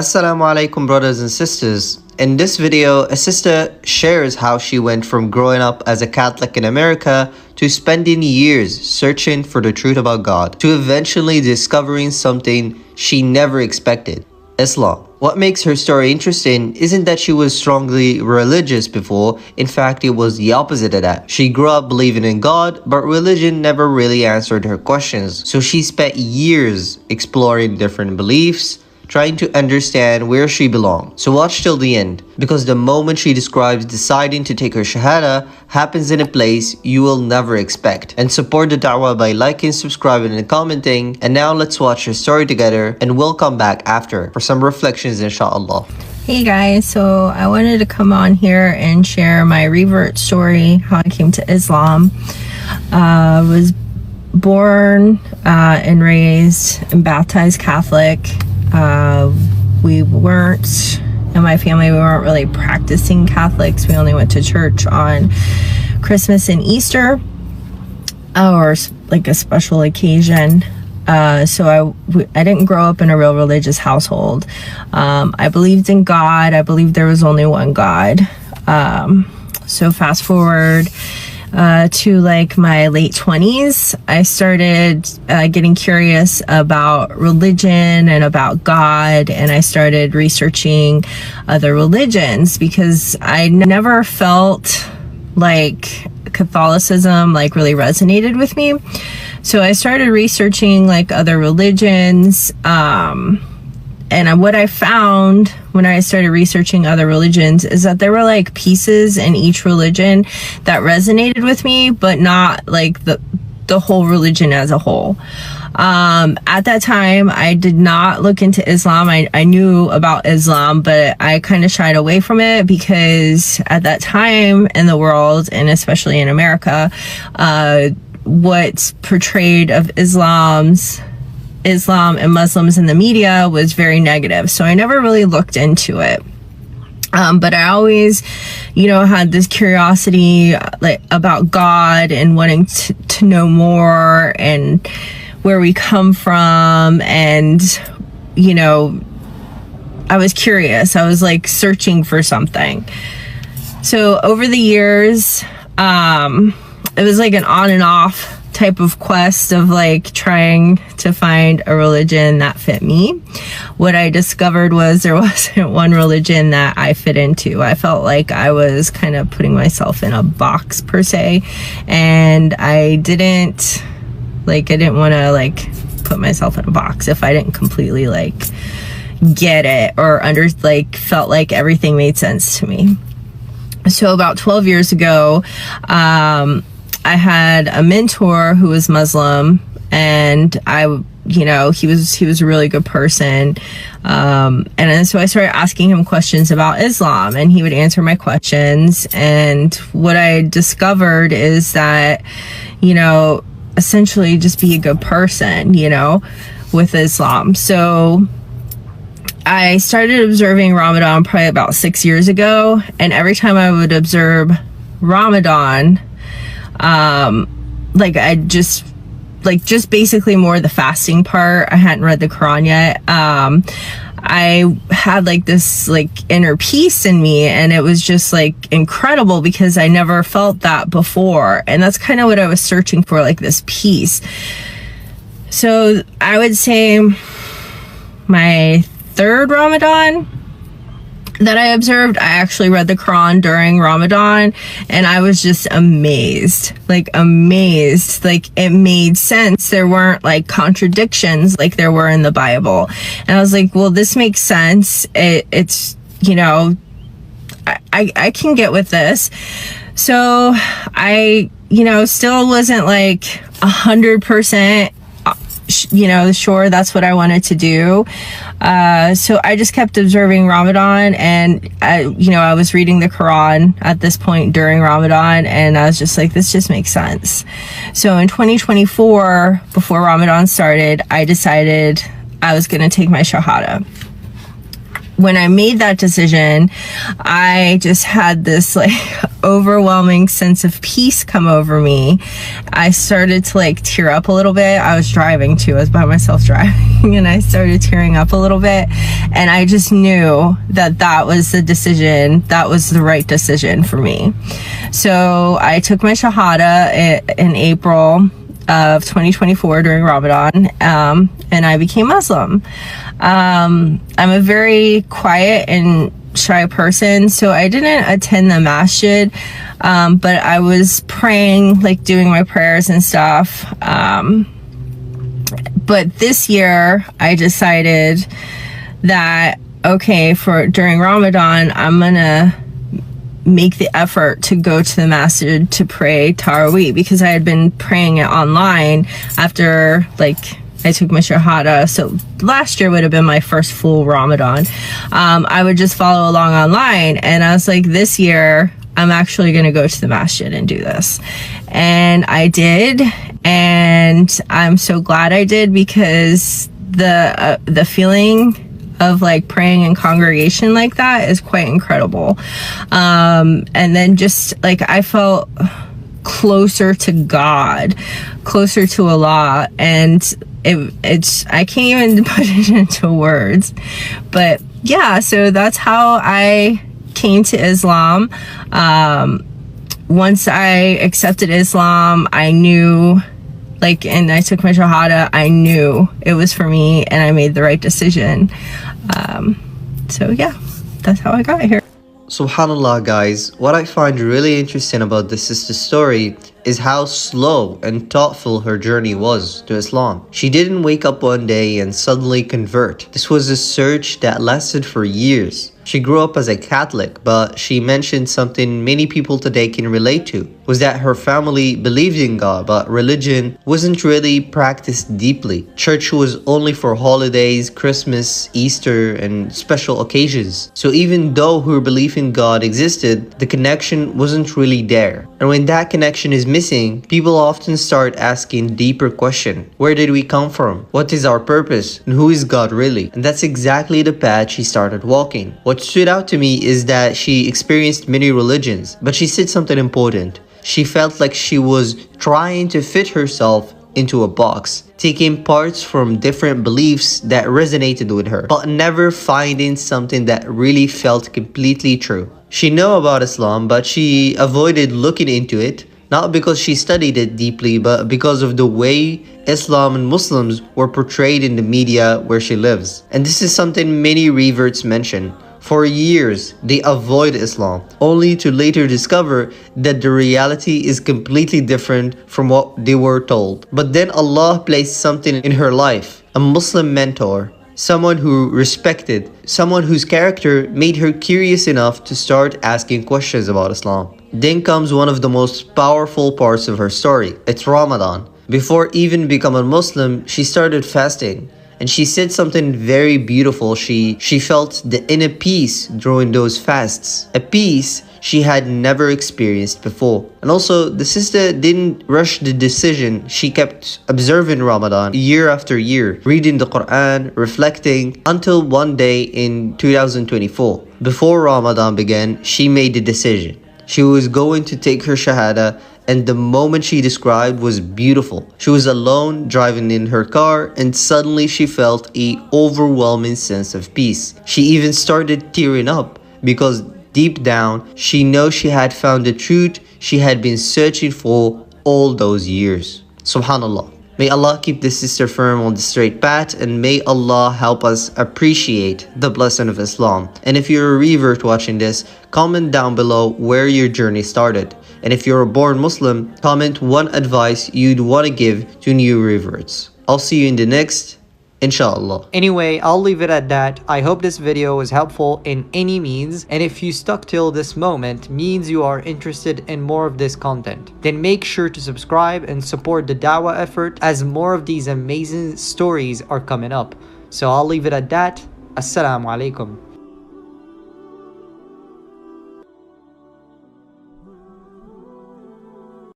Assalamu alaikum, brothers and sisters. In this video, a sister shares how she went from growing up as a Catholic in America to spending years searching for the truth about God, to eventually discovering something she never expected: Islam. What makes her story interesting isn't that she was strongly religious before. In fact, it was the opposite of that. She grew up believing in God, but religion never really answered her questions. So she spent years exploring different beliefs, trying to understand where she belonged. So watch till the end, because the moment she describes deciding to take her Shahada happens in a place you will never expect. And support the da'wah by liking, subscribing, and commenting. And now let's watch her story together, and we'll come back after for some reflections, inshallah. Hey guys, so I wanted to come on here and share my revert story, how I came to Islam. I was born and raised and baptized Catholic. We weren't, in my family, we weren't really practicing Catholics. We only went to church on Christmas and Easter, or like a special occasion. So I didn't grow up in a real religious household. I believed in God. I believed there was only one God. So fast forward to like my late 20s, I started getting curious about religion and about God, and I started researching other religions because I never felt like Catholicism like really resonated with me. So I started researching like other religions, and what I found when I started researching other religions is that there were like pieces in each religion that resonated with me, but not like the whole religion as a whole. At that time, I did not look into Islam. I knew about Islam, but I kind of shied away from it because at that time in the world, and especially in America, what's portrayed of Islam and Muslims in the media was very negative. So I never really looked into it. But I always, had this curiosity like about God and wanting to know more and where we come from. And, I was curious. I was like searching for something. So over the years, it was like an on and off type of quest of like trying to find a religion that fit me. What I discovered was there wasn't one religion that I fit into. I felt like I was kind of putting myself in a box per se, and I didn't want to like put myself in a box if I didn't completely like get it or felt like everything made sense to me. So about 12 years ago, I had a mentor who was Muslim, and he was a really good person. And so I started asking him questions about Islam, and he would answer my questions. And what I discovered is that, essentially just be a good person, with Islam. So I started observing Ramadan probably about 6 years ago. And every time I would observe Ramadan, just basically more the fasting part. I hadn't read the Quran yet. I had like this like inner peace in me, and it was just like incredible because I never felt that before. And that's kind of what I was searching for, like this peace. So I would say my third Ramadan that I observed, I actually read the Quran during Ramadan, and I was just amazed. Like it made sense. There weren't like contradictions like there were in the Bible. And I was like, well, this makes sense. It's I can get with this. So I, still wasn't like 100% sure that's what I wanted to do. So I just kept observing Ramadan, and I was reading the Quran at this point during Ramadan, and I was just like, this just makes sense. So in 2024, before Ramadan started, I decided I was going to take my Shahada. when I made that decision, I just had this like overwhelming sense of peace come over me. I started to like tear up a little bit. I was driving too. I was by myself driving and I started tearing up a little bit. And I just knew that that was the decision. That was the right decision for me. So I took my Shahada in April of 2024 during Ramadan, and I became Muslim. I'm a very quiet and shy person, so I didn't attend the masjid, but I was praying, like doing my prayers and stuff. But this year I decided that, okay, during Ramadan, I'm gonna make the effort to go to the masjid to pray Taraweeh, because I had been praying it online after like I took my Shahada. So last year would have been my first full Ramadan. I would just follow along online, and I was like, this year I'm actually going to go to the masjid and do this. And I did, and I'm so glad I did, because the feeling of like praying in congregation like that is quite incredible. And then just like I felt closer to God, closer to Allah, and it's I can't even put it into words. But yeah, so that's how I came to Islam. Once I accepted Islam, I knew, like, and I took my Shahada, I knew it was for me and I made the right decision. So yeah, that's how I got here. Subhanallah, guys, what I find really interesting about this sister's story is how slow and thoughtful her journey was to Islam. She didn't wake up one day and suddenly convert. This was a search that lasted for years. She grew up as a Catholic, but she mentioned something many people today can relate to, was that her family believed in God, but religion wasn't really practiced deeply. Church was only for holidays, Christmas, Easter, and special occasions. So even though her belief in God existed, the connection wasn't really there. And when that connection is missing, people often start asking deeper questions. Where did we come from? What is our purpose? And who is God really? And that's exactly the path she started walking. What stood out to me is that she experienced many religions, but she said something important. She felt like she was trying to fit herself into a box, taking parts from different beliefs that resonated with her, but never finding something that really felt completely true. She knew about Islam, but she avoided looking into it, not because she studied it deeply, but because of the way Islam and Muslims were portrayed in the media where she lives. And this is something many reverts mention. For years, they avoid Islam, only to later discover that the reality is completely different from what they were told. But then Allah placed something in her life, a Muslim mentor, someone who respected, someone whose character made her curious enough to start asking questions about Islam. Then comes one of the most powerful parts of her story. It's Ramadan. Before even becoming a Muslim, she started fasting. And she said something very beautiful. She felt the inner peace during those fasts, a peace she had never experienced before. And also, the sister didn't rush the decision. She kept observing Ramadan year after year, reading the Quran, reflecting, until one day in 2024. Before Ramadan began, she made the decision. She was going to take her Shahada, and the moment she described was beautiful. She was alone driving in her car, and suddenly she felt an overwhelming sense of peace. She even started tearing up because deep down she knows she had found the truth she had been searching for all those years. Subhanallah. May Allah keep this sister firm on the straight path, and may Allah help us appreciate the blessing of Islam. And if you're a revert watching this, comment down below where your journey started. And if you're a born Muslim, comment one advice you'd want to give to new reverts. I'll see you in the next, inshallah. Anyway, I'll leave it at that. I hope this video was helpful in any means, and if you stuck till this moment means you are interested in more of this content, then make sure to subscribe and support the Dawah effort, as more of these amazing stories are coming up. So I'll leave it at that. Assalamu alaikum.